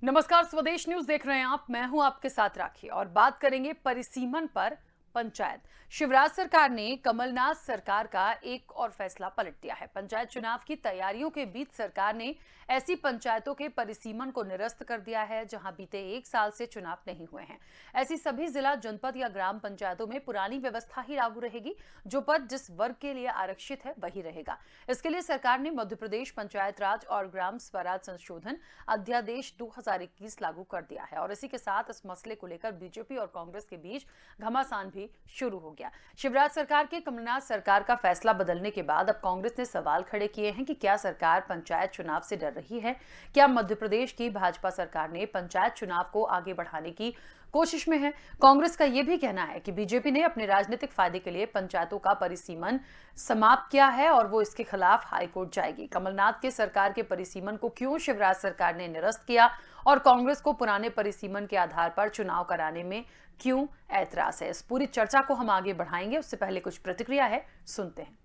नमस्कार, स्वदेश न्यूज देख रहे हैं आप। मैं हूं आपके साथ राखी और बात करेंगे परिसीमन पर पंचायत। शिवराज सरकार ने कमलनाथ सरकार का एक और फैसला पलट दिया है। पंचायत चुनाव की तैयारियों के बीच सरकार ने ऐसी पंचायतों के परिसीमन को निरस्त कर दिया है जहां बीते एक साल से चुनाव नहीं हुए हैं। ऐसी सभी जिला, जनपद या ग्राम पंचायतों में पुरानी व्यवस्था ही लागू रहेगी। जो पद जिस वर्ग के लिए आरक्षित है वही रहेगा। इसके लिए सरकार ने मध्य प्रदेश पंचायत राज और ग्राम स्वराज संशोधन अध्यादेश 2021 लागू कर दिया है और इसी के साथ इस मसले को लेकर बीजेपी और कांग्रेस के बीच घमासान भी शुरू हो गया। शिवराज सरकार के कमलनाथ सरकार का फैसला बदलने के बाद अब कांग्रेस ने सवाल खड़े किए हैं कि क्या सरकार पंचायत चुनाव से डर रही है? क्या मध्य प्रदेश की भाजपा सरकार ने पंचायत चुनाव को आगे बढ़ाने की कोशिश में है? कांग्रेस का यह भी कहना है कि बीजेपी ने अपने राजनीतिक फायदे के लिए पंचायतों का परिसीमन समाप्त किया है और वो इसके खिलाफ हाईकोर्ट जाएगी। कमलनाथ के सरकार के परिसीमन को क्यों शिवराज सरकार ने निरस्त किया और कांग्रेस को पुराने परिसीमन के आधार पर चुनाव कराने में क्यों ऐतराज है? इस पूरी चर्चा को हम आगे बढ़ाएंगे। उससे पहले कुछ प्रतिक्रिया है, सुनते हैं।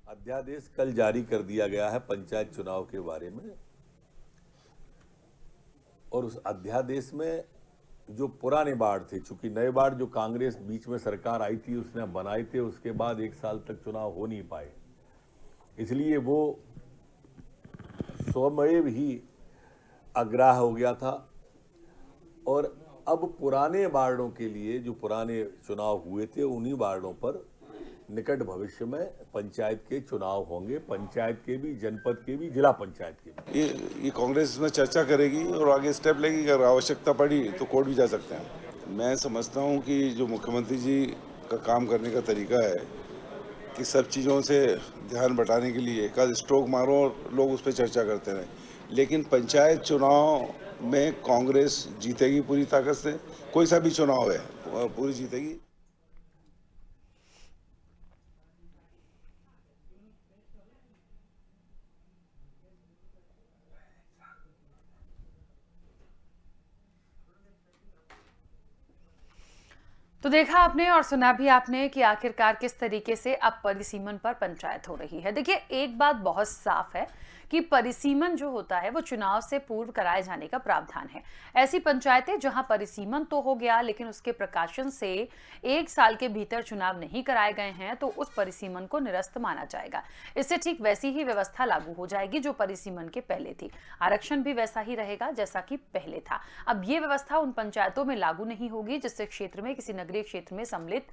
अध्यादेश कल जारी कर दिया गया है पंचायत चुनाव के बारे में, और उस अध्यादेश में जो पुराने वार्ड थे, चूंकि नए वार्ड जो कांग्रेस बीच में सरकार आई थी उसने बनाए थे, उसके बाद एक साल तक चुनाव हो नहीं पाए, इसलिए वो स्वयं ही अग्राह्य हो गया था। और अब पुराने वार्डों के लिए जो पुराने चुनाव हुए थे उन्हीं वार्डों पर निकट भविष्य में पंचायत के चुनाव होंगे, पंचायत के भी, जनपद के भी, जिला पंचायत के भी। ये कांग्रेस इसमें चर्चा करेगी और आगे स्टेप लेगी। अगर आवश्यकता पड़ी तो कोर्ट भी जा सकते हैं। मैं समझता हूं कि जो मुख्यमंत्री जी का काम करने का तरीका है कि सब चीज़ों से ध्यान बटाने के लिए कल स्ट्रोक मारो और लोग उस पर चर्चा करते रहे, लेकिन पंचायत चुनाव में कांग्रेस जीतेगी पूरी ताकत से। कोई सा भी चुनाव है पूरी जीतेगी। तो देखा आपने और सुना भी आपने कि आखिरकार किस तरीके से अब परिसीमन पर पंचायत हो रही है। देखिए, एक बात बहुत साफ है कि परिसीमन जो होता है वो चुनाव से पूर्व कराए जाने का प्रावधान है। ऐसी पंचायतें जहां परिसीमन तो हो गया लेकिन उसके प्रकाशन से एक साल के भीतर चुनाव नहीं कराए गए हैं तो उस परिसीमन को निरस्त माना जाएगा। इससे ठीक वैसी ही व्यवस्था लागू हो जाएगी जो परिसीमन के पहले थी। आरक्षण भी वैसा ही रहेगा जैसा कि पहले था। अब ये व्यवस्था उन पंचायतों में लागू नहीं होगी जिससे क्षेत्र में किसी नगरीय क्षेत्र में सम्मिलित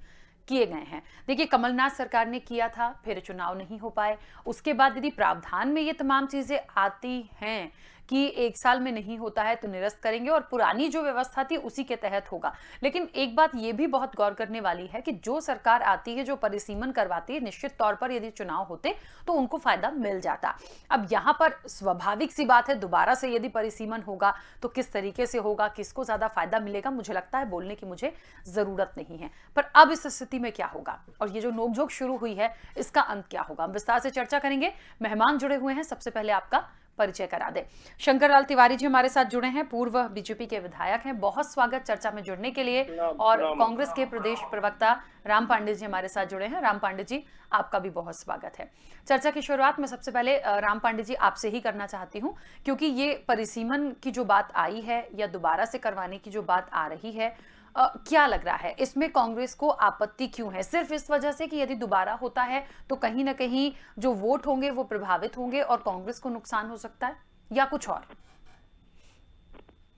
किए गए हैं। देखिए, कमलनाथ सरकार ने किया था, फिर चुनाव नहीं हो पाए। उसके बाद यदि प्रावधान में ये तमाम चीजें आती हैं कि एक साल में नहीं होता है तो निरस्त करेंगे और पुरानी जो व्यवस्था थी उसी के तहत होगा। लेकिन एक बात ये भी बहुत गौर करने वाली है कि जो सरकार आती है, जो परिसीमन करवाती है, निश्चित तौर पर यदि चुनाव होते तो उनको फायदा मिल जाता। अब यहाँ पर स्वाभाविक सी बात है, दोबारा से यदि परिसीमन होगा तो किस तरीके से होगा, किसको ज्यादा फायदा मिलेगा, मुझे लगता है बोलने की मुझे जरूरत नहीं है। पर अब इस स्थिति में क्या होगा और ये जो नोकझोंक शुरू हुई है इसका अंत क्या होगा, हम विस्तार से चर्चा करेंगे। मेहमान जुड़े हुए हैं, सबसे पहले आपका परिचय करा दे। शंकर लाल तिवारी जी हमारे साथ जुड़े हैं, पूर्व बीजेपी के विधायक हैं। बहुत स्वागत चर्चा में जुड़ने के लिए। और कांग्रेस के प्रदेश प्रवक्ता राम पांडे जी हमारे साथ जुड़े हैं। राम पांडे जी, आपका भी बहुत स्वागत है। चर्चा की शुरुआत में सबसे पहले राम पांडे जी आपसे ही करना चाहती हूँ, क्योंकि ये परिसीमन की जो बात आई है या दोबारा से करवाने की जो बात आ रही है, क्या लग रहा है इसमें कांग्रेस को आपत्ति क्यों है? सिर्फ इस वजह से कि यदि दोबारा होता है तो कहीं ना कहीं जो वोट होंगे वो प्रभावित होंगे और कांग्रेस को नुकसान हो सकता है, या कुछ और?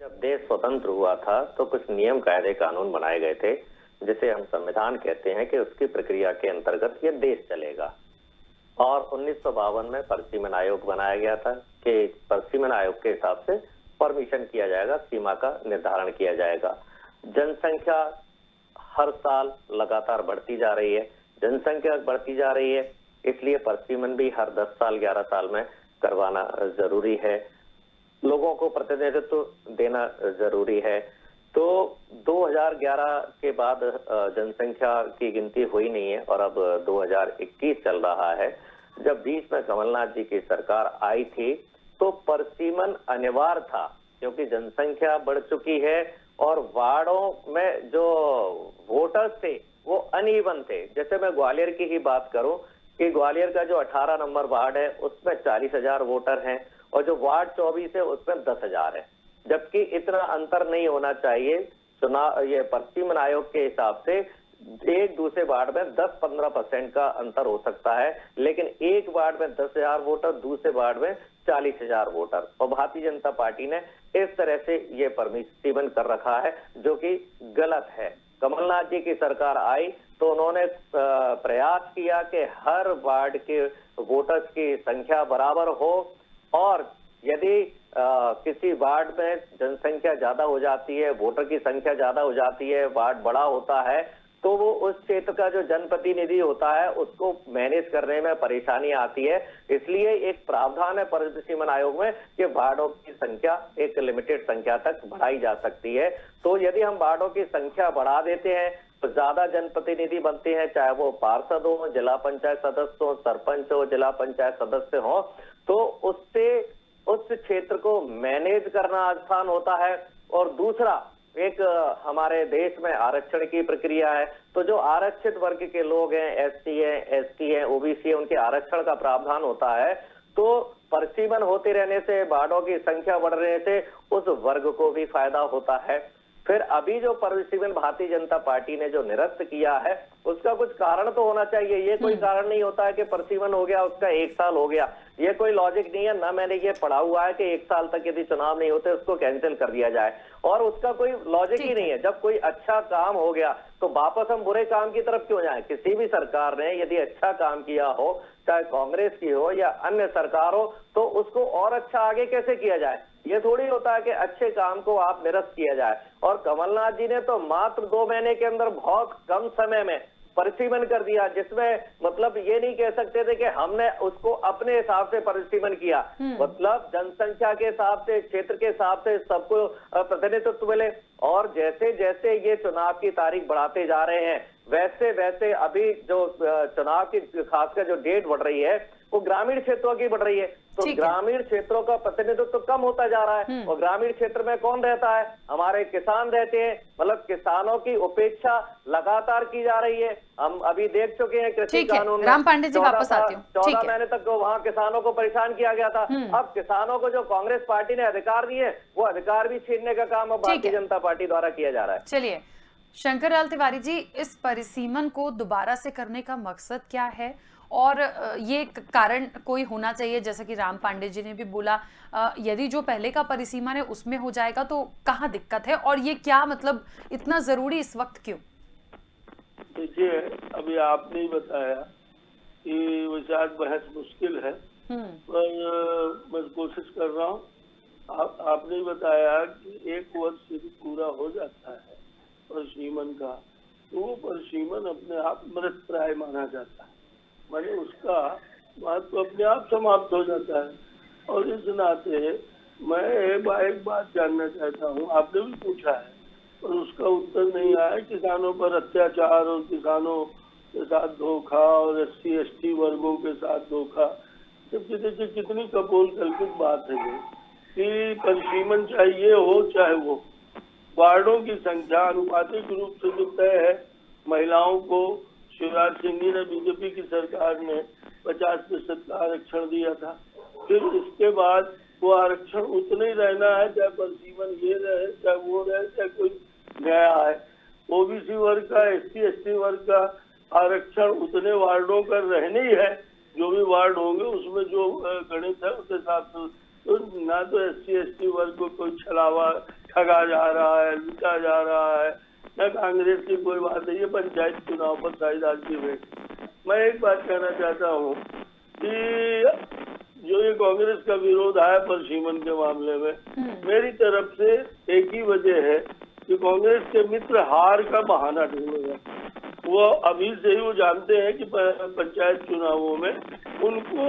जब देश स्वतंत्र हुआ था तो कुछ नियम, कायदे, कानून बनाए गए थे जिसे हम संविधान कहते हैं कि उसकी प्रक्रिया के अंतर्गत ये देश चलेगा। और 1952 में परिसीमन आयोग बनाया गया था कि परिसीमन आयोग के हिसाब से परमिशन किया जाएगा, सीमा का निर्धारण किया जाएगा। जनसंख्या हर साल लगातार बढ़ती जा रही है, जनसंख्या बढ़ती जा रही है, इसलिए परिसीमन भी हर 10 साल 11 साल में करवाना जरूरी है। लोगों को प्रतिनिधित्व देना जरूरी है। तो 2011 के बाद जनसंख्या की गिनती हुई नहीं है और अब 2021 चल रहा है। जब बीच में कमलनाथ जी की सरकार आई थी तो परिसीमन अनिवार्य था, क्योंकि जनसंख्या बढ़ चुकी है और वार्डों में जो वोटर्स थे वो अनइवन थे। जैसे मैं ग्वालियर की ही बात करूं कि ग्वालियर का जो 18 नंबर वार्ड है उसमें 40,000 वोटर हैं और जो वार्ड 24 है उसमें 10,000 है। जबकि इतना अंतर नहीं होना चाहिए। चुनाव ये परिसीमन आयोग के हिसाब से एक दूसरे वार्ड में 10-15% का अंतर हो सकता है, लेकिन एक वार्ड में 10,000 वोटर, दूसरे वार्ड में 40,000 वोटर। और भारतीय जनता पार्टी ने इस तरह से ये परिसीमन कर रखा है, जो कि गलत है। कमलनाथ जी की सरकार आई तो उन्होंने प्रयास किया कि हर वार्ड के वोटर्स की संख्या बराबर हो, और यदि किसी वार्ड में जनसंख्या ज्यादा हो जाती है, वोटर की संख्या ज्यादा हो जाती है, वार्ड बड़ा होता है, तो वो उस क्षेत्र का जो जनप्रतिनिधि होता है उसको मैनेज करने में परेशानी आती है। इसलिए एक प्रावधान है परिसीमन आयोग में कि वार्डों की संख्या एक लिमिटेड संख्या तक बढ़ाई जा सकती है। तो यदि हम वार्डों की संख्या बढ़ा देते हैं तो ज्यादा जनप्रतिनिधि बनते हैं, चाहे वो पार्षद हो, जिला पंचायत सदस्य हो, सरपंच हो, जिला पंचायत सदस्य हो, तो उससे उस क्षेत्र को मैनेज करना आसान होता है। और दूसरा, एक हमारे देश में आरक्षण की प्रक्रिया है, तो जो आरक्षित वर्ग के लोग हैं, एससी है, एसटी है, ओबीसी है, उनके आरक्षण का प्रावधान होता है। तो परिसीमन होते रहने से, वार्डों की संख्या बढ़ रहने से उस वर्ग को भी फायदा होता है। फिर अभी जो परिसीमन भारतीय जनता पार्टी ने जो निरस्त किया है, उसका कुछ कारण तो होना चाहिए। ये कोई कारण नहीं होता है कि परिसीमन हो गया उसका 1 साल हो गया, ये कोई लॉजिक नहीं है। ना मैंने ये पढ़ा हुआ है कि 1 साल तक यदि चुनाव नहीं होते उसको कैंसिल कर दिया जाए, और उसका कोई लॉजिक ही नहीं है। जब कोई अच्छा काम हो गया तो वापस हम बुरे काम की तरफ क्यों जाएं? किसी भी सरकार ने यदि अच्छा काम किया हो, चाहे कांग्रेस की हो या अन्य सरकार हो, तो उसको और अच्छा आगे कैसे किया जाए? ये थोड़ी होता है कि अच्छे काम को आप निरस्त किया जाए। और कमलनाथ जी ने तो मात्र 2 महीने के अंदर बहुत कम समय में परिसीमन कर दिया, जिसमें मतलब ये नहीं कह सकते थे कि हमने उसको अपने हिसाब से परिसीमन किया। मतलब जनसंख्या के हिसाब से, क्षेत्र के हिसाब से सबको प्रतिनिधित्व मिले। और जैसे जैसे ये चुनाव की तारीख बढ़ाते जा रहे हैं, वैसे वैसे अभी जो चुनाव की खासकर जो डेट बढ़ रही है वो ग्रामीण क्षेत्रों की बढ़ रही है, तो ग्रामीण क्षेत्रों का प्रतिनिधित्व तो कम होता जा रहा है। और ग्रामीण क्षेत्र में कौन रहता है? हमारे किसान रहते हैं। मतलब किसानों की उपेक्षा लगातार की जा रही है। हम अभी देख चुके हैं कृषि कानून में राम पांडे जी वापस आती हूँ। 14 महीने तक वहां किसानों को परेशान किया गया था। अब किसानों को जो कांग्रेस पार्टी ने अधिकार दिए, वो अधिकार भी छीनने का काम अब भारतीय जनता पार्टी द्वारा किया जा रहा है। चलिए शंकर लाल तिवारी जी, इस परिसीमन को दोबारा से करने का मकसद क्या है, और ये कारण कोई होना चाहिए? जैसे कि राम पांडे जी ने भी बोला, यदि जो पहले का परिसीमन है उसमें हो जाएगा तो कहाँ दिक्कत है, और ये क्या मतलब इतना जरूरी इस वक्त क्यों? देखिए, अभी आपने ही बताया कि वो शायद बहस मुश्किल है, पर मैं कोशिश कर रहा हूँ। आपने ही बताया कि 1 वर्ष यदि पूरा हो जाता है परिसीमन का, तो वो परिसीमन अपने आप मृत प्राय माना जाता है, माने उसका महत्व अपने आप समाप्त हो जाता है। और इस नाते मैं एक बात जानना चाहता हूँ, आपने भी पूछा है और उसका उत्तर नहीं आया। किसानों पर अत्याचार और किसानों के साथ धोखा और SC ST वर्गों के साथ धोखा, जबकि देखिए कितनी कपोल कल्पित बात है ये कि परिसीमन चाहिए हो चाहे वो वार्डों की संख्या अनुपातिक रूप से जो तय है। महिलाओं को शिवराज सिंह जी ने, बीजेपी की सरकार ने 50% का आरक्षण दिया था। फिर इसके बाद वो आरक्षण उतना ही रहना है, चाहे परिसीमन ये रहे, चाहे वो रहे, चाहे कोई नया है। ओबीसी वर्ग का, SC ST वर्ग का आरक्षण उतने वार्डों का रहने ही है। जो भी वार्ड होंगे उसमें जो गणित है उसके हिसाब से, तो ना तो SC ST वर्ग को कोई छलावा ठगा जा रहा है, लूटा जा रहा है, न कांग्रेस की कोई बात है। ये पंचायत चुनाव पर शायद आज की भेंट। मैं एक बात कहना चाहता हूँ कि जो ये कांग्रेस का विरोध है परिसीमन के मामले में, मेरी तरफ से एक ही वजह है कि कांग्रेस के मित्र हार का बहाना ढूंढेगा। वो अभी से ही वो जानते हैं कि पंचायत चुनावों में उनको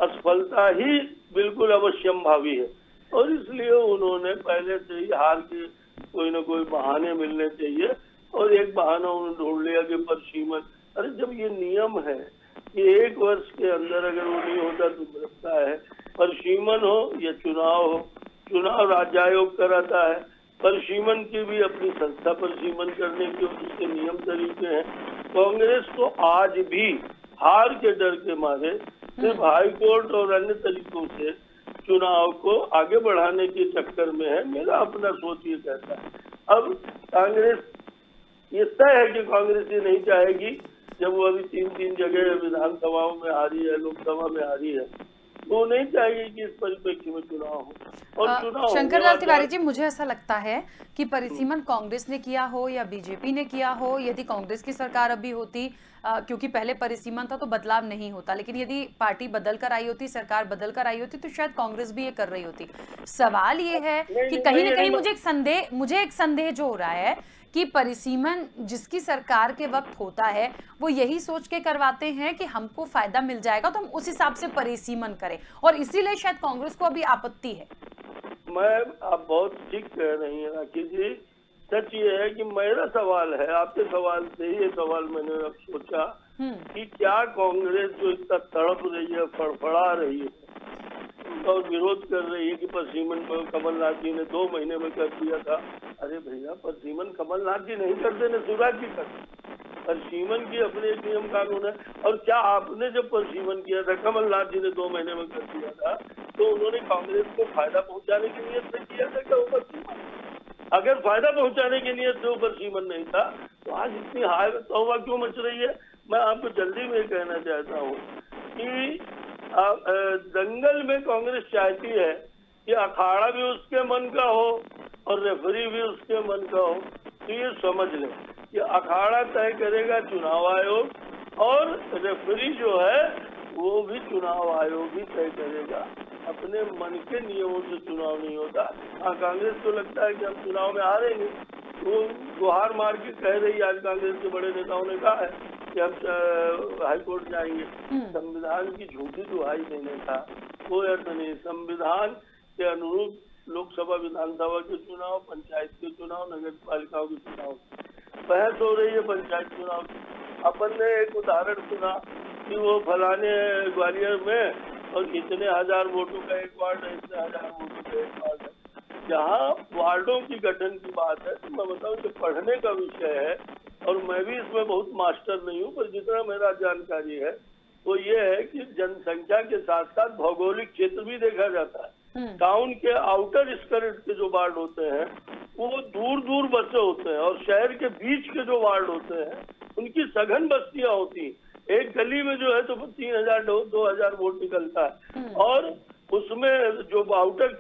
असफलता ही बिल्कुल अवश्यम भावी है, और इसलिए उन्होंने पहले से ही हार के कोई न कोई बहाने मिलने चाहिए। और एक बहाना उन्होंने ढूंढ लिया कि परिसीमन, अरे जब ये नियम है कि 1 वर्ष के अंदर अगर वो नहीं होता तो गिरफ्ता है। परिसीमन हो या चुनाव हो, चुनाव राज्य आयोग कराता है, परिसीमन की भी अपनी संस्था परिसीमन करने के उसके नियम तरीके हैं। कांग्रेस तो आज भी हार के डर के मारे सिर्फ हाई कोर्ट और अन्य तरीकों से चुनाव को आगे बढ़ाने के चक्कर में है। मेरा अपना सोच ये कहता है। अब कांग्रेस, ये तय है कि कांग्रेस ये नहीं चाहेगी, जब वो अभी 3 जगह विधानसभाओं में हारी है, लोकसभा में हारी है, वो नहीं चाहेगी कि इस परिप्रेक्ष्य में चुनाव हो। और चुनाव शंकरलाल तिवारी जी, मुझे ऐसा लगता है कि परिसीमन कांग्रेस ने किया हो या बीजेपी ने किया हो, यदि कांग्रेस की सरकार अभी होती, क्योंकि पहले परिसीमन था तो बदलाव नहीं होता, लेकिन यदि पार्टी बदल कर आई होती, सरकार बदल कर आई होती, तो शायद कांग्रेस भी ये कर रही होती। सवाल ये है कि कहीं ना कहीं मुझे एक संदेह जो हो रहा है कि परिसीमन जिसकी सरकार के वक्त होता है वो यही सोच के करवाते हैं कि हमको फायदा मिल जाएगा तो हम उस हिसाब से परिसीमन करें, और इसीलिए शायद कांग्रेस को अभी आपत्ति है। आप बहुत ठीक कह रही हैं राखी जी। सच ये है कि मेरा सवाल है, आपके सवाल से ही ये सवाल मैंने अब सोचा कि क्या कांग्रेस जो इतना तड़प रही है, फड़फड़ा रही है और विरोध कर रही है कि परिसीमन को कमलनाथ जी ने 2 महीने में कर दिया था। अरे भैया, परिसीमन कमलनाथ जी नहीं करते न शिवराज जी करते। परिसीमन की अपने एक नियम कानून है। और क्या आपने जब परिसीमन किया था, कमलनाथ जी ने 2 महीने में कर दिया था, तो उन्होंने कांग्रेस को फायदा पहुंचाने की नीयत से किया था क्या ऊपर सीमन? अगर फायदा पहुंचाने की नीयत से ऊपर सीमन नहीं था तो आज इतनी हाय तौबा क्यों मच रही है? मैं आपको जल्दी में कहना चाहता हूँ कि दंगल में कांग्रेस चाहती है कि अखाड़ा भी उसके मन का हो और रेफरी भी उसके मन का हो। तो ये समझ लें कि अखाड़ा तय करेगा चुनाव आयोग और रेफरी जो है वो भी चुनाव आयोग ही तय करेगा। अपने मन के नियमों से चुनाव नहीं होता। हाँ, कांग्रेस को लगता है कि हम चुनाव में हारेंगे, वो गुहार मार के कह रही है। आज कांग्रेस के बड़े नेताओं ने कहा है कि हम हाईकोर्ट जाएंगे। संविधान की झूठी दुहाई देने का कोई अर्थ नहीं। संविधान के अनुरूप लोकसभा, विधानसभा के चुनाव, पंचायत के चुनाव, नगर पालिकाओं के चुनाव बहस हो रही है। पंचायत चुनाव अपन ने एक उदाहरण सुना कि वो फलाने ग्वालियर में और इतने हजार वोटों का एक वार्ड है, इतने हजार वोटों का एक वार्ड है। जहाँ वार्डों की गठन की बात है तो मैं बताऊं कि पढ़ने का विषय है और मैं भी इसमें बहुत मास्टर नहीं हूँ, पर जितना मेरा जानकारी है वो ये है कि जनसंख्या के साथ साथ भौगोलिक क्षेत्र भी देखा जाता है। टाउन के आउटर स्कर्ट के जो वार्ड होते हैं वो दूर दूर बसे होते हैं और शहर के बीच के जो वार्ड होते हैं उनकी सघन बस्तियां होती हैं। एक गली में जो है तो 3000 2000 वोट निकलता है और उसमें जो आउटर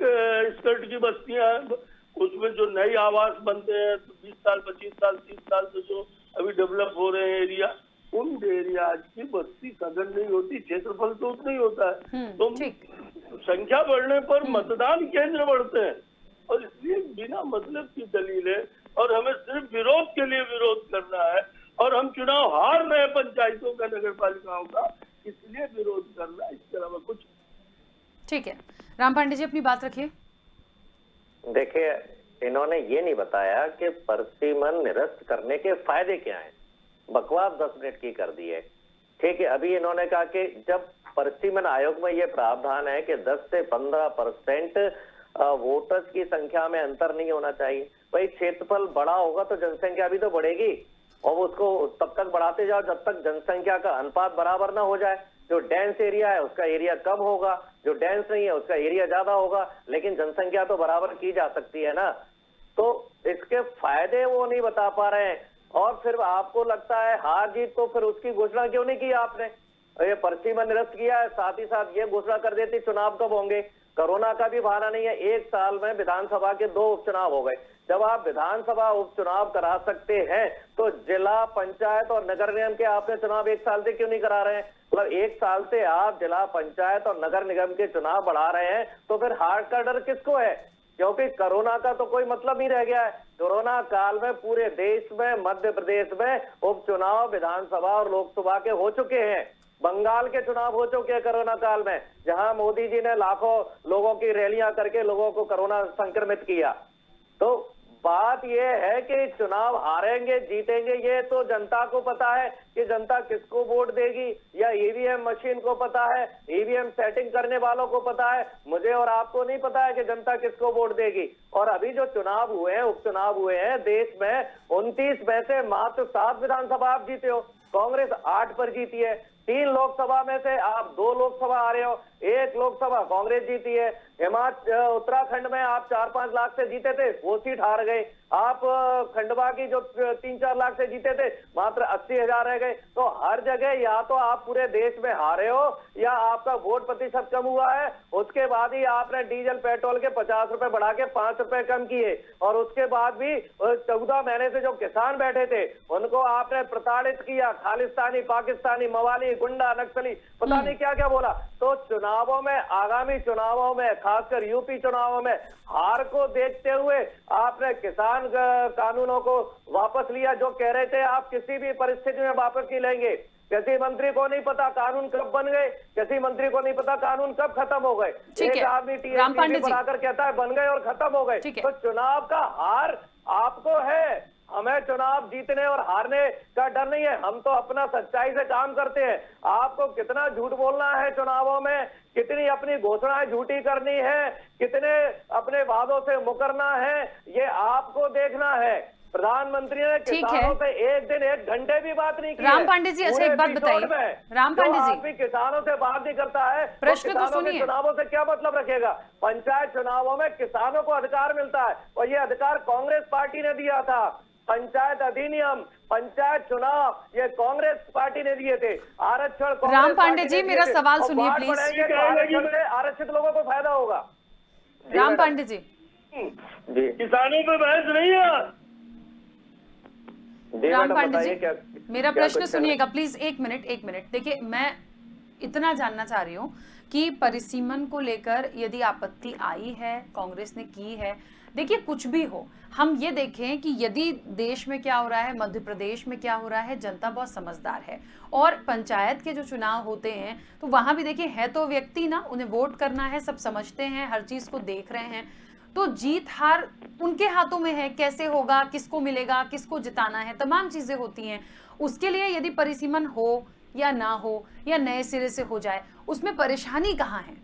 स्कर्ट की बस्तियां हैं उसमें जो नए आवास बनते हैं तो 20 साल 25 साल 30 साल से जो अभी डेवलप हो रहे हैं एरिया, उन एरियाज की बस्ती सघन नहीं होती, क्षेत्रफल तो उतना ही होता है। तो संख्या बढ़ने पर मतदान केंद्र बढ़ते हैं और इसलिए बिना मतलब की दलीलें और हमें सिर्फ विरोध के लिए विरोध करना है और हम चुनाव हार रहे हैं पंचायतों का, नगर पालिकाओं का, इसलिए विरोध करना, इसके अलावा कुछ। ठीक है, राम पांडे जी अपनी बात रखिए। देखिए, इन्होंने ये नहीं बताया कि परिसीमन निरस्त करने के फायदे क्या हैं। बकवास 10 मिनट की कर दी है। ठीक है, अभी इन्होंने कहा कि जब परिसीमन आयोग में ये प्रावधान है कि 10 से 15% वोटर्स की संख्या में अंतर नहीं होना चाहिए। भाई, क्षेत्रफल बड़ा होगा तो जनसंख्या भी तो बढ़ेगी और उसको तब तक बढ़ाते जाओ जब तक जनसंख्या का अनुपात बराबर ना हो जाए। जो डेंस एरिया है उसका एरिया कम होगा, जो डेंस नहीं है उसका एरिया ज्यादा होगा, लेकिन जनसंख्या तो बराबर की जा सकती है ना। तो इसके फायदे वो नहीं बता पा रहे हैं और फिर आपको लगता है हार जीत, तो फिर उसकी घोषणा क्यों नहीं की आपने? ये परिसीमन निरस्त किया है, साथ ही साथ ये घोषणा कर देती चुनाव कब होंगे। कोरोना का भी बहाना नहीं है, 1 साल में विधानसभा के 2 उपचुनाव हो गए। जब आप विधानसभा उपचुनाव करा सकते हैं तो जिला पंचायत और नगर निगम के आपने चुनाव 1 साल से क्यों नहीं करा रहे हैं? मतलब 1 साल से आप जिला पंचायत और नगर निगम के चुनाव बढ़ा रहे हैं, तो फिर हार का डर किसको है? क्योंकि कोरोना का तो कोई मतलब नहीं रह गया है। कोरोना काल में पूरे देश में, मध्य प्रदेश में उपचुनाव विधानसभा और लोकसभा के हो चुके हैं। बंगाल के चुनाव हो चुके हैं कोरोना काल में, जहां मोदी जी ने लाखों लोगों की रैलियां करके लोगों को कोरोना संक्रमित किया। तो बात यह है कि चुनाव हारेंगे जीतेंगे ये तो जनता को पता है कि जनता किसको वोट देगी, या ईवीएम मशीन को पता है, ईवीएम सेटिंग करने वालों को पता है। मुझे और आपको नहीं पता है कि जनता किसको वोट देगी। और अभी जो चुनाव हुए हैं, उपचुनाव हुए हैं देश में, 29 में से मात्र 7 विधानसभा आप जीते हो, कांग्रेस 8 पर जीती है। 3 लोकसभा में से आप 2 लोकसभा आ रहे हो, 1 लोकसभा कांग्रेस जीती है। उत्तराखंड में आप 4-5 लाख से जीते थे, वो सीट हार गए। आप खंडवा की जो 3-4 लाख से जीते थे, मात्र 80,000 रह गए। तो हर जगह या तो आप पूरे देश में हारे हो या आपका वोट प्रतिशत कम हुआ है। उसके बाद ही आपने डीजल पेट्रोल के 50 रुपए बढ़ा के 5 रुपए कम किए, और उसके बाद भी 14 महीने से जो किसान बैठे थे उनको आपने प्रताड़ित किया। खालिस्तानी, पाकिस्तानी, मवाली, गुंडा, नक्सली, पता नहीं क्या क्या बोला। तो चुनावों में, आगामी चुनावों में, खासकर यूपी चुनावों में हार को देखते हुए आपने किसान कानूनों को वापस लिया। जो कह रहे थे आप किसी भी परिस्थिति में वापस नहीं लेंगे। किसी मंत्री को नहीं पता कानून कब बन गए, किसी मंत्री को नहीं पता कानून कब खत्म हो गए। एक आदमी टीएमसी बनाकर कहता है बन गए और खत्म हो गए। तो चुनाव का हार आपको है, हमें चुनाव जीतने और हारने का डर नहीं है। हम तो अपना सच्चाई से काम करते हैं। आपको कितना झूठ बोलना है चुनावों में, कितनी अपनी घोषणाएं झूठी करनी है, कितने अपने वादों से मुकरना है, ये आपको देखना है। प्रधानमंत्री ने किसानों से एक दिन 1 घंटे भी बात नहीं की। राम पांडे जी, अच्छा एक बात बताइए, राम पांडे जी, आदमी किसानों से बात नहीं करता है, प्रश्न तो सुनिए। चुनावों से क्या मतलब रखेगा? पंचायत चुनावों में किसानों को अधिकार मिलता है, और ये अधिकार कांग्रेस पार्टी ने दिया था। पंचायत अधिनियम, पंचायत चुनाव, ये कांग्रेस पार्टी ने दिए थे। आरक्षण राम पांडे जी, मेरा सवाल सुनिए प्लीज। आरक्षित लोगों को फायदा होगा। राम पांडे जी, किसानों पे बहस नहीं है। राम पांडे जी, मेरा प्रश्न सुनिएगा प्लीज। 1 मिनट। देखिए, मैं इतना जानना चाह रही हूँ कि परिसीमन को लेकर यदि आपत्ति आई है, कांग्रेस ने की है, देखिए कुछ भी हो, हम ये देखें कि यदि देश में क्या हो रहा है, मध्य प्रदेश में क्या हो रहा है, जनता बहुत समझदार है। और पंचायत के जो चुनाव होते हैं तो वहां भी देखिए है तो व्यक्ति ना, उन्हें वोट करना है, सब समझते हैं, हर चीज को देख रहे हैं। तो जीत हार उनके हाथों में है, कैसे होगा, किसको मिलेगा, किसको जिताना है, तमाम चीजें होती हैं। उसके लिए यदि परिसीमन हो या ना हो या नए सिरे से हो जाए, उसमें परेशानी कहाँ है?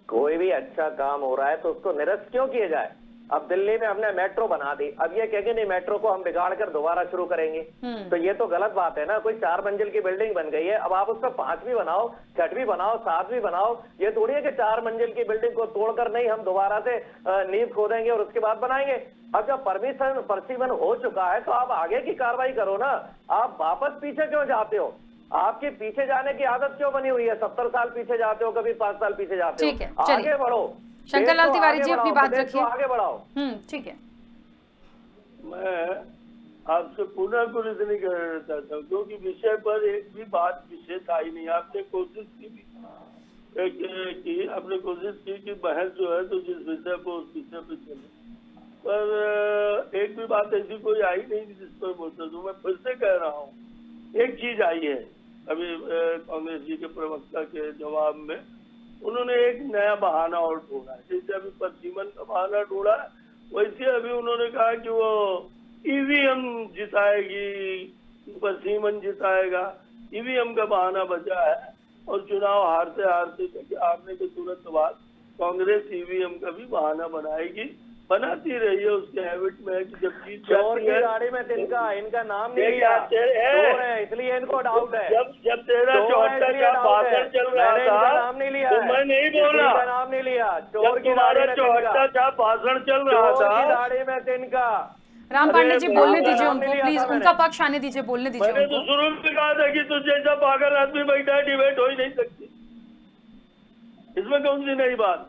कोई भी अच्छा काम हो रहा है तो उसको निरस्त क्यों किया जाए? अब दिल्ली में हमने मेट्रो बना दी, अब ये कहेंगे नहीं मेट्रो को हम बिगाड़ कर दोबारा शुरू करेंगे, तो ये तो गलत बात है ना। कोई 4 मंजिल की बिल्डिंग बन गई है, अब आप उसका 5वीं बनाओ, 6वीं बनाओ, 7वीं बनाओ। ये थोड़ी है कि 4 मंजिल की बिल्डिंग को तोड़कर नहीं, हम दोबारा से नींव खोदेंगे और उसके बाद बनाएंगे। अब जब परिसीमन हो चुका है तो आप आगे की कार्रवाई करो ना। आप वापस पीछे क्यों जाते हो? आपकी पीछे जाने की आदत क्यों बनी हुई है? 70 साल पीछे जाते हो, कभी 5 साल पीछे जाते हो। आगे बढ़ो। शंकर लाल तिवारी जी, अपनी बात रखिए, आगे बढ़ाओ। ठीक है। मैं आपसे पुनः कुछ नहीं करना चाहता हूँ, क्योंकि विषय पर एक भी बात विशेष आई नहीं। आपने कोशिश की बहस जो है तो जिस विषय पर उस विषय पे चले, पर एक भी बात ऐसी कोई आई नहीं जिस पर बोलता। तो मैं फिर से कह रहा हूँ, एक चीज आई है अभी कांग्रेस जी के प्रवक्ता के जवाब में, उन्होंने एक नया बहाना और ढूंढा। जैसे अभी परिसीमन का बहाना ढूंढा, वैसे अभी उन्होंने कहा कि वो ईवीएम जिताएगी, परिसीमन जिताएगा, ईवीएम का बहाना बचा है। और चुनाव हारते हारने के तुरंत बाद कांग्रेस ईवीएम का भी बहाना बनाएगी, बनाती रही है। उसके हैबिट में है कि जब जीत जाती है, गाड़ी में इनका नाम नहीं लिया है, इसलिए इनको डाउट है। जब तेरा 74 का भाषण चल रहा था नाम नहीं लिया, तो मैं नहीं बोला, नाम नहीं लिया। जब तुम्हारा 74 का भाषण चल रहा था, गाड़ी में तिनका। राम पांडे जी, बोलने दीजिए उनको प्लीज, उनका पक्ष आने दीजिए, बोलने दीजिए। मैंने तो शुरू में कहा था कि तुझ जैसा पागल आदमी बैठा है, डिबेट हो ही नहीं सकती। इसमें कौन सी नई बात?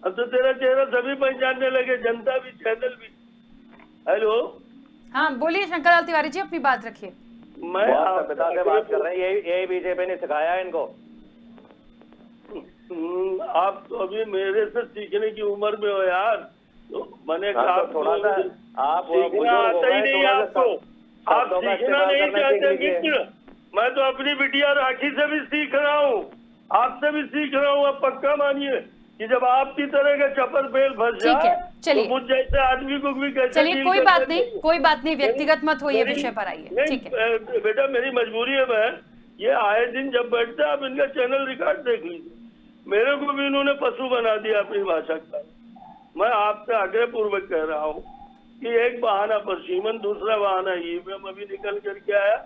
अब तो तेरा चेहरा सभी पहचानने लगे, जनता भी, चैनल भी। हेलो, हाँ बोलिए शंकर लाल तिवारी जी, अपनी बात रखिए। मैं बता के बात कर रहे हैं, यही बीजेपी ने सिखाया है इनको। आप तो अभी मेरे से सीखने की उम्र में हो यार, तो मैंने कहा थोड़ा सा आप सीखना आता ही नहीं आपको, आप सीखना नहीं चाहते मित्र। मैं तो अपनी बिटिया राखी से भी सीख रहा हूँ, आपसे भी सीख रहा हूँ। अब पक्का मानिए कि जब आपकी तरह का चप्पल बेल फंस जाए तो मुझ जैसे आदमी को भी कैसे। चलिए कोई बात नहीं, व्यक्तिगत मत होइए, विषय पर आइए। ठीक है बेटा, मेरी मजबूरी है बहन, ये आए दिन जब बैठते हैं आप इनका चैनल रिकॉर्ड देख लीजिए। मेरे को भी इन्होंने पशु बना दिया अपनी भाषा का। मैं आपसे आग्रह पूर्वक कह रहा हूँ कि एक बहाना परिसीमन, दूसरा बहाना ईवीएम अभी निकल करके आया।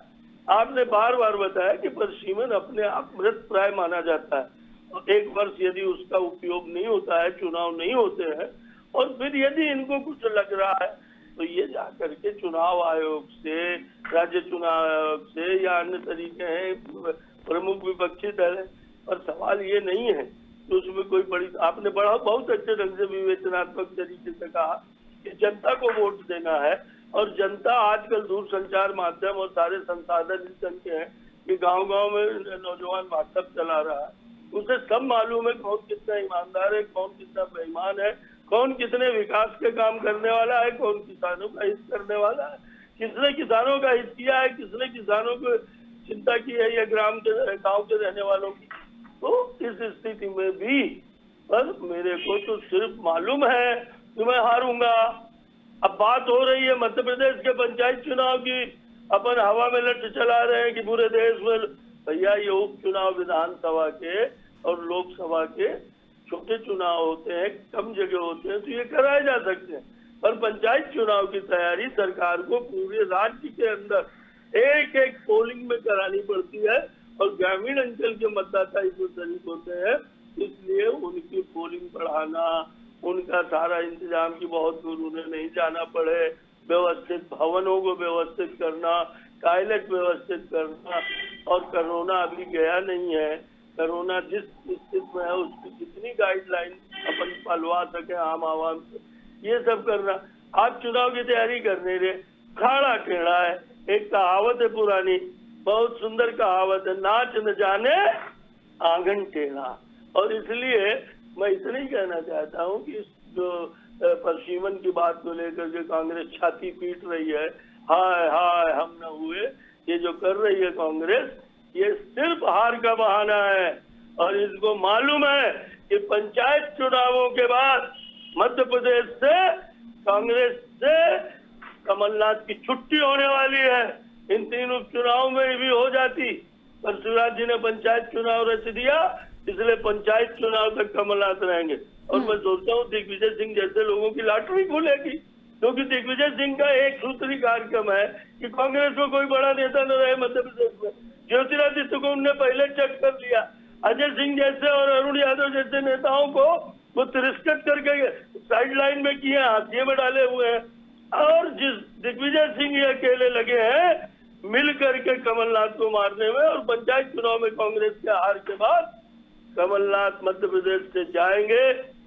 आपने बार बार बताया कि परिसीमन अपने आप मृत प्राय माना जाता है, और एक वर्ष यदि उसका उपयोग नहीं होता है, चुनाव नहीं होते हैं, और फिर यदि इनको कुछ लग रहा है तो ये जाकर के चुनाव आयोग से, राज्य चुनाव आयोग से या अन्य तरीके हैं प्रमुख विपक्षी दल है, और सवाल ये नहीं है तो उसमें कोई बड़ी, आपने बड़ा बहुत अच्छे ढंग से विवेचनात्मक तरीके से कहा कि जनता को वोट देना है, और जनता आजकल दूरसंचार माध्यम और सारे संसाधन इस ढंग के हैं कि गांव-गांव में नौजवान व्हाट्सएप चला रहा है, उसे सब मालूम है कौन कितना ईमानदार है, कौन कितना बेईमान है, कौन कितने विकास के काम करने वाला है, कौन किसानों का हित करने वाला है, किसने किसानों का हित किया है, किसने किसानों को चिंता की है या गांव के रहने वालों की। तो इस स्थिति में भी पर मेरे को तो सिर्फ मालूम है कि मैं हारूंगा। अब बात हो रही है मध्य प्रदेश के पंचायत चुनाव की, अपन हवा में लट चला रहे हैं कि पूरे देश में। भैया ये उपचुनाव विधानसभा के और लोकसभा के छोटे चुनाव होते हैं, कम जगह होते हैं, तो ये कराए जा सकते हैं, पर पंचायत चुनाव की तैयारी सरकार को पूरे राज्य के अंदर एक एक पोलिंग में करानी पड़ती है, और ग्रामीण अंचल के मतदाता इसमें शरीक होते हैं, इसलिए उनकी पोलिंग बढ़ाना, उनका सारा इंतजाम की बहुत दूर उन्हें नहीं जाना पड़े, व्यवस्थित भवनों को व्यवस्थित करना, टॉयलेट व्यवस्थित करना, और कोरोना अभी गया नहीं है, कोरोना जिस स्थिति में है उसकी जितनी गाइडलाइन अपन पलवा सके आम आवाम से, ये सब करना। आप चुनाव की तैयारी करने रहे, खाड़ा टेढ़ा है। एक कहावत है पुरानी, बहुत सुंदर कहावत है, नाच न जाने आंगन टेढ़ा। और इसलिए मैं इतना ही कहना चाहता हूँ कि जो परिसीमन की बात को लेकर के कांग्रेस छाती पीट रही है, हाय हाय हम न हुए, ये जो कर रही है कांग्रेस, ये सिर्फ हार का बहाना है, और इसको मालूम है कि पंचायत चुनावों के बाद मध्य प्रदेश से कांग्रेस से कमलनाथ की छुट्टी होने वाली है। इन 3 उपचुनाव में भी हो जाती, पर शिवराज जी ने पंचायत चुनाव रच दिया, इसलिए पंचायत चुनाव तक कमलनाथ रहेंगे। और मैं सोचता हूँ दिग्विजय सिंह जैसे लोगों की लॉटरी खुलेगी, क्योंकि दिग्विजय सिंह का एक सूत्री कार्यक्रम है कि कांग्रेस में कोई बड़ा नेता न रहे मध्य प्रदेश में। ज्योतिरादित्य को उनने पहले चेक कर लिया, अजय सिंह जैसे और अरुण यादव जैसे नेताओं को वो तिरस्कृत करके साइड लाइन में किए, हाशिए में डाले हुए हैं, और जिस दिग्विजय सिंह ये अकेले लगे हैं मिल करके कमलनाथ को मारने में। और पंचायत चुनाव में कांग्रेस के हार के बाद कमलनाथ मध्य प्रदेश से जाएंगे,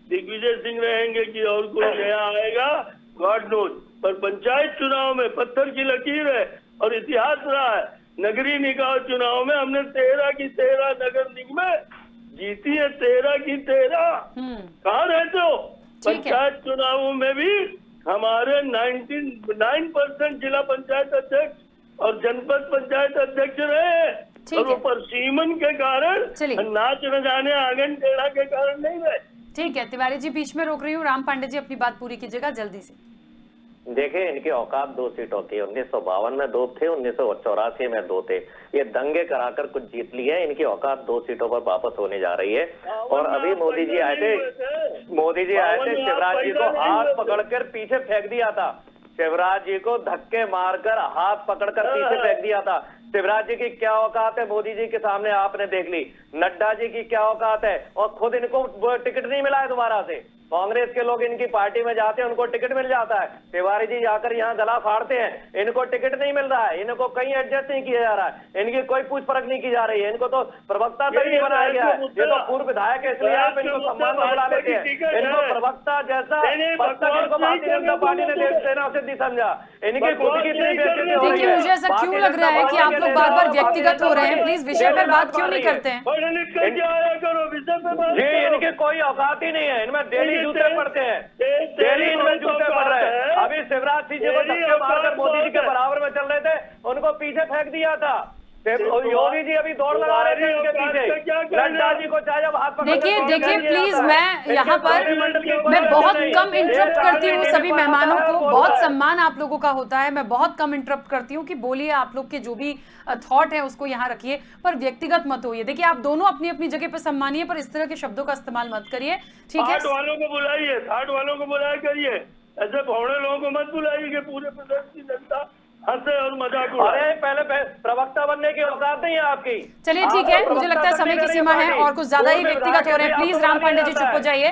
दिग्विजय सिंह रहेंगे कि और कोई नया आएगा, गॉड नोज। पर पंचायत चुनाव में पत्थर की लकीर है, और इतिहास रहा है, नगरीय निकाय चुनाव में हमने 13 की 13 नगर निगमें जीती है, 13 की 13। कहाँ रहते हो? पंचायत चुनावों में भी हमारे 99% जिला पंचायत अध्यक्ष और जनपद पंचायत अध्यक्ष रहे, और वो परिसीमन के कारण, नाच न जाने आंगन टेढ़ा के कारण नहीं रहे। ठीक है तिवारी जी, बीच में रोक रही हूँ, राम पांडे जी अपनी बात पूरी कीजिएगा जल्दी से। देखिए, इनकी औकात 2 सीटों की, 1952 में 2 थे, 1984 में 2 थे, ये दंगे कराकर कुछ जीत लिए, इनकी औकात 2 सीटों पर वापस होने जा रही है। और अभी मोदी जी आए थे, शिवराज जी को हाथ पकड़कर पीछे फेंक दिया था, शिवराज जी को धक्के मारकर हाथ पकड़कर पीछे फेंक दिया था। शिवराज जी की क्या औकात है मोदी जी के सामने आपने देख ली, नड्डा जी की क्या औकात है, और खुद इनको टिकट नहीं मिला है दोबारा से। कांग्रेस के लोग इनकी पार्टी में जाते हैं, उनको टिकट मिल जाता है, तिवारी जी जाकर यहाँ गला फाड़ते हैं, इनको टिकट नहीं मिल रहा है, इनको कहीं एडजस्ट नहीं किया जा रहा है, इनकी कोई पूछ परख नहीं की जा रही है, इनको तो प्रवक्ता तक नहीं बनाया गया है। ये तो पूर्व विधायक है, इसलिए आप इनको सम्मान में बुला लेते हैं, इनको प्रवक्ता जैसा पद तक इनको भारतीय जनता पार्टी ने देवसेना से दी समझा, इनकी खुद की इतनी बेइज्जती हो रही है। देखिए मुझे ऐसा क्यों लग रहा है कि आप लोग बार बार व्यक्तिगत हो रहे हैं, प्लीज विषय पर बात क्यों नहीं करते हैं? जी, इनकी कोई औकात ही नहीं है, इनमें डेली जूते पड़ते हैं, डेली इनमें जूते पड़ रहे हैं। अभी शिवराज सिंह जी को धक्के मारकर मोदी जी के बराबर में चल रहे थे, उनको पीछे फेंक दिया था। योगी जी अभी दौड़ लगा रहे थे उनके पीछे, नड्डा जी को चाहे अब हाथ पकड़। देखिए प्लीज, मैं यहाँ पर मैं बहुत कम इंटरप्ट करती हूँ सभी मेहमानों को, बहुत सम्मान आप लोगों का होता है, मैं बहुत कम इंटरप्ट करती हूँ कि बोलिए, आप लोग के जो भी थॉट है उसको यहाँ रखिए, पर व्यक्तिगत मत होइए। देखिए आप दोनों अपनी अपनी जगह पर सम्मानिए, पर इस तरह के शब्दों का इस्तेमाल मत करिए, ठीक है? 60 वालों को बुलाइए, 60 वालों को बुलाया करिए, ऐसे भौड़े लोगों को मत बुलाइए कि पूरे प्रदेश की जनता हंसे और मजाक अरे उड़ाए। पहले प्रवक्ता बनने की औकात नहीं है आपकी। चलिए ठीक है, मुझे लगता है समय की सीमा है और कुछ ज्यादा ही व्यक्तिगत हो रहे हैं। प्लीज राम पांडे जी चुप हो जाइए।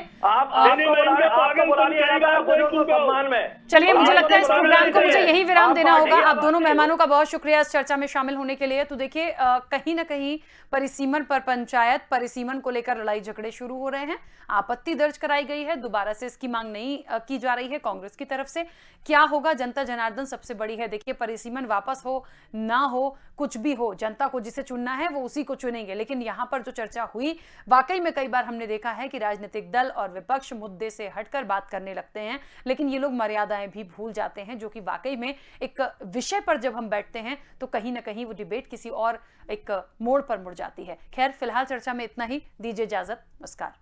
सम्मान में चलिए, मुझे लगता है इस प्रोग्राम को मुझे यही विराम देना होगा। आप दोनों मेहमानों का बहुत शुक्रिया इस चर्चा में शामिल होने के लिए। तो देखिए, कहीं ना कहीं परिसीमन पर पंचायत, परिसीमन को लेकर लड़ाई झगड़े शुरू हो रहे हैं। आपत्ति दर्ज कराई गई है, दोबारा से इसकी मांग नहीं की जा रही है कांग्रेस की तरफ से। क्या होगा, जनता जनार्दन सबसे बड़ी है। देखिए, परिसीमन वापस हो ना हो, कुछ भी हो, जनता को जिसे चुनना है वो उसी को चुनेंगे। लेकिन यहाँ पर जो चर्चा हुई, वाकई में कई बार हमने देखा है कि राजनीतिक दल और विपक्ष मुद्दे से हटकर बात करने लगते हैं, लेकिन ये लोग मर्यादाएं भी भूल जाते हैं, जो कि वाकई में एक विषय पर जब हम बैठते हैं तो कहीं ना कहीं वो डिबेट किसी और एक मोड़ पर मुड़ जाती है। खैर, फिलहाल चर्चा में इतना ही। दीजिए इजाजत, नमस्कार।